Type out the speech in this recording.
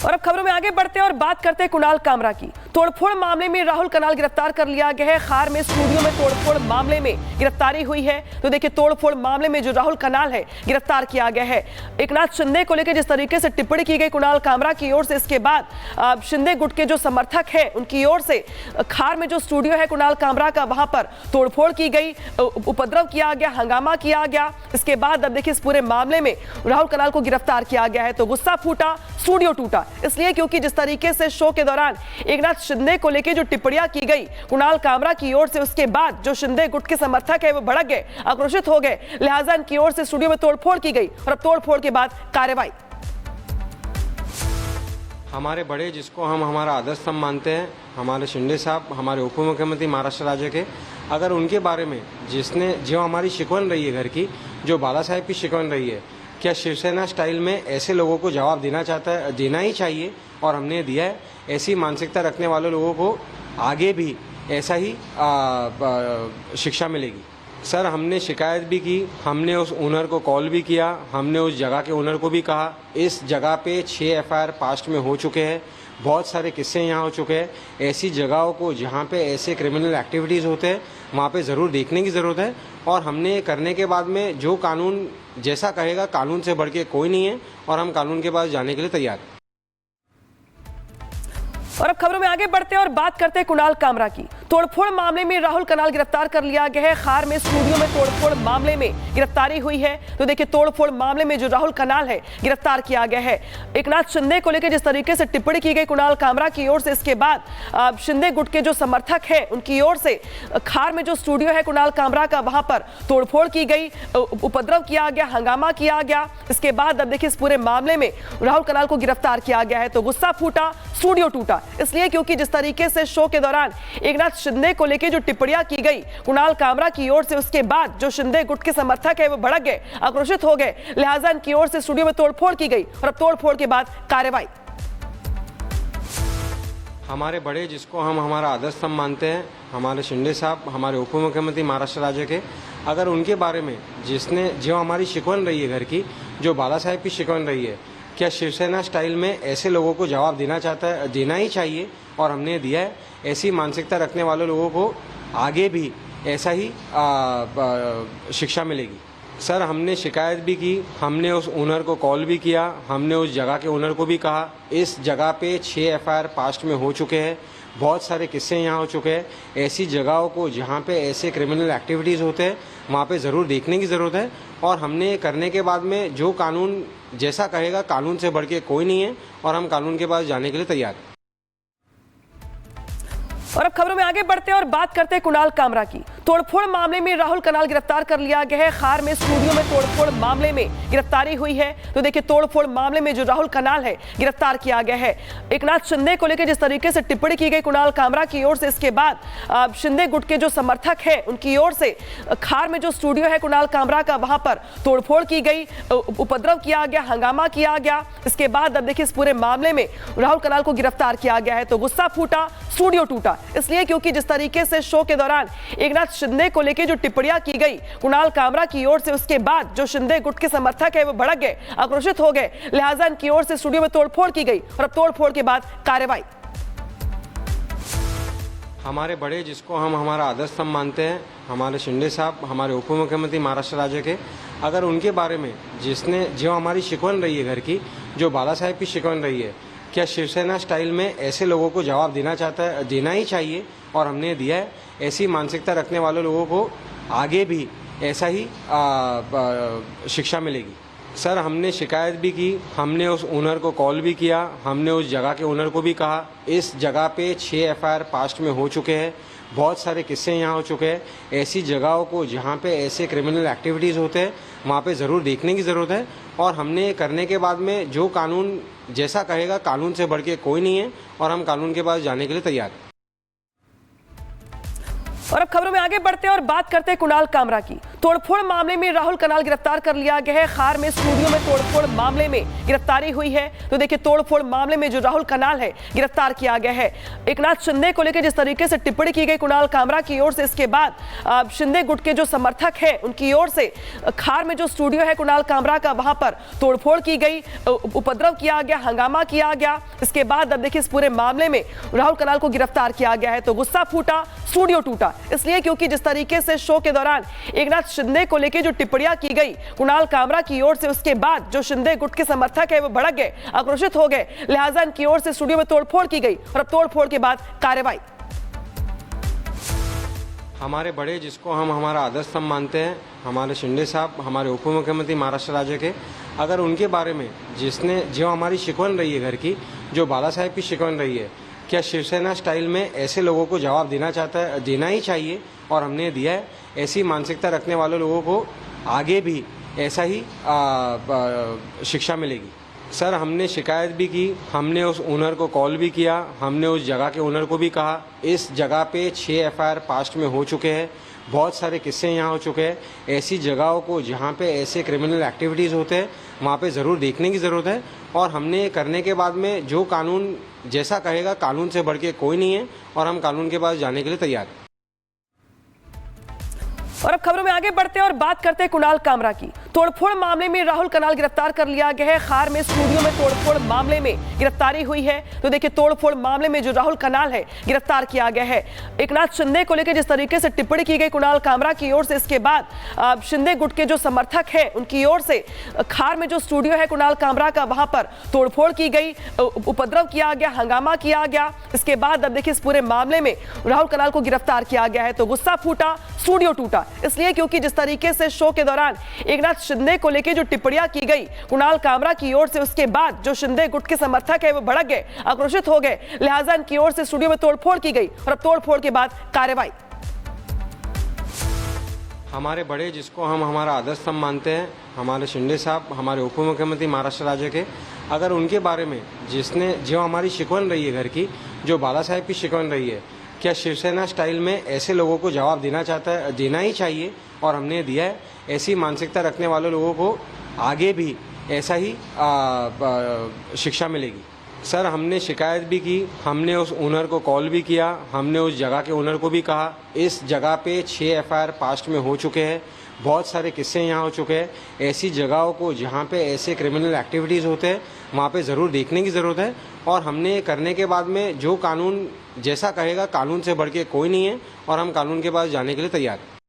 और अब खबरों में आगे बढ़ते हैं और बात करते हैं कुणाल कामरा की। तोड़फोड़ मामले में राहुल कनाल गिरफ्तार कर लिया गया है। खार में स्टूडियो में तोड़फोड़ मामले में गिरफ्तारी हुई है। तो देखिए, तोड़फोड़ मामले में जो राहुल कनाल है गिरफ्तार किया गया है। एकनाथ शिंदे को लेकर जिस तरीके से टिप्पणी की गई कुणाल कामरा की ओर से, इसके बाद शिंदे गुट के जो समर्थक है उनकी ओर से खार में जो स्टूडियो है कुणाल कामरा का, वहां पर तोड़फोड़ की गई, उपद्रव किया गया, हंगामा किया गया। इसके बाद अब देखिए, इस पूरे मामले में राहुल कनाल को गिरफ्तार किया गया है। तो गुस्सा फूटा, स्टूडियो टूटा, इसलिए क्योंकि जिस तरीके से शो के दौरान एकनाथ शिंदे को लेकर जो टिप्पणियां की गई कुणाल कामरा की ओर से, उसके बाद जो शिंदे गुट के समर्थक है वो भड़क गए, आक्रोशित हो गए। लिहाजा इनकी ओर से स्टूडियो में तोड़फोड़ की गई और अब तोड़फोड़ के बाद कार्रवाई। हमारे बड़े, जिसको हम हमारा आदर्श स्तंभ मानते हैं, हमारे शिंदे साहब, हमारे उप मुख्यमंत्री महाराष्ट्र राज्य के, अगर उनके बारे में जिसने जो हमारी शिकवन रही है घर की, जो बाला साहेब की शिकवन रही है, क्या शिवसेना स्टाइल में ऐसे लोगों को जवाब देना ही चाहिए और हमने दिया है। ऐसी मानसिकता रखने वाले लोगों को आगे भी ऐसा ही शिक्षा मिलेगी। सर, हमने शिकायत भी की, हमने उस ओनर को कॉल भी किया, हमने उस जगह के ओनर को भी कहा। इस जगह पे 6 एफआईआर पास्ट में हो चुके हैं, बहुत सारे किस्से यहाँ हो चुके हैं। ऐसी जगहों को जहाँ पे ऐसे क्रिमिनल एक्टिविटीज़ होते हैं वहाँ पे ज़रूर देखने की ज़रूरत है। और हमने करने के बाद में जो कानून जैसा कहेगा, कानून से बढ़ के कोई नहीं है और हम कानून के पास जाने के लिए तैयार हैं। और अब खबरों में आगे बढ़ते हैं और बात करते हैं कुणाल कामरा की। तोड़फोड़ मामले में राहुल कनाल गिरफ्तार कर लिया गया है। खार में स्टूडियो में तोड़फोड़ मामले में गिरफ्तारी हुई है। तो देखिए, तोड़फोड़ मामले में जो राहुल कनाल है गिरफ्तार किया गया है। एकनाथ शिंदे को लेकर जिस तरीके से टिप्पणी की गई कुणाल कामरा की ओर से, इसके बाद शिंदे गुट के जो समर्थक है उनकी ओर से खार में जो स्टूडियो है कुणाल कामरा का, वहां पर तोड़फोड़ की गई, उपद्रव किया गया, हंगामा किया गया। इसके बाद अब देखिए, इस पूरे मामले में राहुल कनाल को गिरफ्तार किया गया है। तो गुस्सा फूटा, स्टूडियो टूटा, इसलिए क्योंकि जिस तरीके से शो के दौरान एकनाथ शिंदे को लेकर जो टिप्पणियां की गई कुणाल कामरा की ओर से, उसके बाद जो शिंदे गुट के समर्थक है वो भड़क गए, आक्रोशित हो गए। लिहाजा इनकी ओर से स्टूडियो में तोड़फोड़ की गई और अब तोड़फोड़ के बाद कार्रवाई। हमारे बड़े, जिसको हम हमारा आदर्श स्तंभ मानते हैं, हमारे शिंदे साहब, हमारे उप मुख्यमंत्री महाराष्ट्र राज्य के, अगर उनके बारे में जिसने जो हमारी शिकवन रही है घर की, जो बाला साहेब की शिकवन रही है, क्या शिवसेना स्टाइल में ऐसे लोगों को जवाब देना ही चाहिए और हमने दिया है। ऐसी मानसिकता रखने वाले लोगों को आगे भी ऐसा ही शिक्षा मिलेगी। सर, हमने शिकायत भी की, हमने उस ओनर को कॉल भी किया, हमने उस जगह के ओनर को भी कहा। इस जगह पे 6 एफआईआर पास्ट में हो चुके हैं, बहुत सारे किस्से यहाँ हो चुके हैं। ऐसी जगहों को जहाँ पे ऐसे क्रिमिनल एक्टिविटीज़ होते हैं वहाँ पे ज़रूर देखने की ज़रूरत है। और हमने करने के बाद में जो कानून जैसा कहेगा, कानून से बढ़ के कोई नहीं है और हम कानून के पास जाने के लिए तैयार हैं। और अब खबरों में आगे बढ़ते हैं और बात करते हैं कुणाल कामरा की। तोड़फोड़ मामले में राहुल कनाल गिरफ्तार कर लिया गया है। खार में स्टूडियो में तोड़फोड़ मामले में गिरफ्तारी हुई है। तो देखिए, तोड़फोड़ मामले में जो राहुल कनाल है गिरफ्तार किया गया है। एकनाथ शिंदे को लेकर जिस तरीके से टिप्पणी की गई कुणाल कामरा की ओर से, इसके बाद शिंदे गुट के जो समर्थक है उनकी ओर से खार में जो स्टूडियो है कुणाल कामरा का, वहां पर तोड़फोड़ की गई, उपद्रव किया गया, हंगामा किया गया। इसके बाद अब देखिए, इस पूरे मामले में राहुल कनाल को गिरफ्तार किया गया है। तो गुस्सा फूटा, स्टूडियो टूटा, इसलिए क्योंकि जिस तरीके से शो के दौरान एकनाथ शिंदे को लेकर जो टिप्पणियां की गई कुणाल कामरा की ओर से, उसके बाद जो शिंदे गुट के समर्थक है वो भड़क गए, आक्रोशित हो गए। लिहाजा इनकी ओर से स्टूडियो में तोड़फोड़ की गई और अब तोड़फोड़ के बाद कार्रवाई। हमारे बड़े, जिसको हम हमारा आदर्श स्तंभ मानते हैं, हमारे शिंदे साहब, हमारे उप मुख्यमंत्री महाराष्ट्र राज्य के, अगर उनके बारे में जिसने जो हमारी शिकवन रही है घर की, जो बाला साहेब की शिकवन रही है, क्या शिवसेना स्टाइल में ऐसे लोगों को जवाब देना ही चाहिए और हमने दिया है। ऐसी मानसिकता रखने वाले लोगों को आगे भी ऐसा ही शिक्षा मिलेगी। सर, हमने शिकायत भी की, हमने उस ओनर को कॉल भी किया, हमने उस जगह के ओनर को भी कहा। इस जगह पे 6 एफआईआर पास्ट में हो चुके हैं, बहुत सारे किस्से यहाँ हो चुके हैं। ऐसी जगहों को जहाँ पे ऐसे क्रिमिनल एक्टिविटीज़ होते हैं वहाँ पे ज़रूर देखने की ज़रूरत है। और हमने करने के बाद में जो कानून जैसा कहेगा, कानून से बढ़ के कोई नहीं है और हम कानून के पास जाने के लिए तैयार हैं। और अब खबरों में आगे बढ़ते हैं और बात करते हैं कुणाल कामरा की। तोड़फोड़ मामले में राहुल कनाल गिरफ्तार कर लिया गया है। खार में स्टूडियो में तोड़फोड़ मामले में गिरफ्तारी हुई है। तो देखिए, तोड़फोड़ मामले में जो राहुल कनाल है गिरफ्तार किया गया है। एकनाथ शिंदे को लेकर जिस तरीके से टिप्पणी की गई कुणाल कामरा की ओर से, इसके बाद शिंदे गुट के जो समर्थक हैं उनकी ओर से खार में जो स्टूडियो है कुणाल कामरा का, वहां पर तोड़फोड़ की गई, उपद्रव किया गया, हंगामा किया गया। इसके बाद अब देखिए इस पूरे मामले में राहुल कनाल को गिरफ्तार किया गया है। तो गुस्सा फूटा, स्टूडियो टूटा, इसलिए क्योंकि जिस तरीके से शो के दौरान एकनाथ शिंदे को लेकर जो टिप्पणियां की गई कुणाल कामरा की ओर से, उसके बाद जो शिंदे गुट के समर्थक है वो भड़क गए, आक्रोशित हो गए। लिहाजा इनकी ओर से स्टूडियो में तोड़फोड़ की गई और अब तोड़फोड़ के बाद कार्रवाई। हमारे बड़े, जिसको हम हमारा आदर्श स्तंभ मानते हैं, हमारे शिंदे साहब, हमारे उप मुख्यमंत्री महाराष्ट्र राज्य के, अगर उनके बारे में जो हमारी शिकवन रही है घर की, जो बाला साहेब की शिकवन रही है, क्या शिवसेना स्टाइल में ऐसे लोगों को जवाब देना ही चाहिए और हमने दिया है। ऐसी मानसिकता रखने वाले लोगों को आगे भी ऐसा ही शिक्षा मिलेगी। सर, हमने शिकायत भी की, हमने उस ओनर को कॉल भी किया, हमने उस जगह के ओनर को भी कहा। इस जगह पे 6 FIR पास्ट में हो चुके हैं, बहुत सारे किस्से यहाँ हो चुके हैं। ऐसी जगहों को जहाँ पे ऐसे क्रिमिनल एक्टिविटीज़ होते हैं वहाँ पे ज़रूर देखने की ज़रूरत है। और हमने करने के बाद में जो कानून जैसा कहेगा, कानून से बढ़ के कोई नहीं है और हम कानून के पास जाने के लिए तैयार हैं। और अब खबरों में आगे बढ़ते हैं और बात करते हैं कुणाल कामरा की। तोड़फोड़ मामले में राहुल कनाल गिरफ्तार कर लिया गया है। खार में स्टूडियो में तोड़फोड़ मामले में गिरफ्तारी हुई है। तो देखिए, तोड़फोड़ मामले में जो राहुल कनाल है गिरफ्तार किया गया है। एकनाथ शिंदे को लेकर जिस तरीके से टिप्पणी की गई कुणाल कामरा की ओर से, इसके बाद शिंदे गुट के जो समर्थक हैं उनकी ओर से खार में जो स्टूडियो है कुणाल कामरा का, वहां पर तोड़फोड़ की गई, उपद्रव किया गया, हंगामा किया गया। इसके बाद अब देखिए इस पूरे मामले में राहुल कनाल को गिरफ्तार किया गया है। तो गुस्सा फूटा, स्टूडियो टूटा, इसलिए क्योंकि जिस तरीके से शो के दौरान एकनाथ शिंदे को लेकर जो टिप्पणियां की गई कुणाल कामरा की ओर से, उसके बाद जो शिंदे गुट के समर्थक है वो भड़क गए, आक्रोशित हो गए। लिहाजा इनकी ओर से स्टूडियो में तोड़फोड़ की गई और अब तोड़फोड़ के बाद कार्रवाई। हमारे बड़े, जिसको हम हमारा आदर्श स्तंभ मानते हैं, हमारे शिंदे साहब, हमारे उप मुख्यमंत्री महाराष्ट्र राज्य के, अगर उनके बारे में जो हमारी शिकवन रही है घर की, जो बाला साहेब की शिकवन रही है, क्या शिवसेना स्टाइल में ऐसे लोगों को जवाब देना ही चाहिए और हमने दिया है। ऐसी मानसिकता रखने वाले लोगों को आगे भी ऐसा ही शिक्षा मिलेगी। सर, हमने शिकायत भी की, हमने उस ओनर को कॉल भी किया, हमने उस जगह के ओनर को भी कहा। इस जगह पे 6 FIR पास्ट में हो चुके हैं, बहुत सारे किस्से यहाँ हो चुके हैं। ऐसी जगहों को जहाँ पे ऐसे क्रिमिनल एक्टिविटीज़ होते हैं वहाँ पे ज़रूर देखने की ज़रूरत है। और हमने करने के बाद में जो कानून जैसा कहेगा, कानून से बढ़ के कोई नहीं है और हम कानून के पास जाने के लिए तैयार हैं।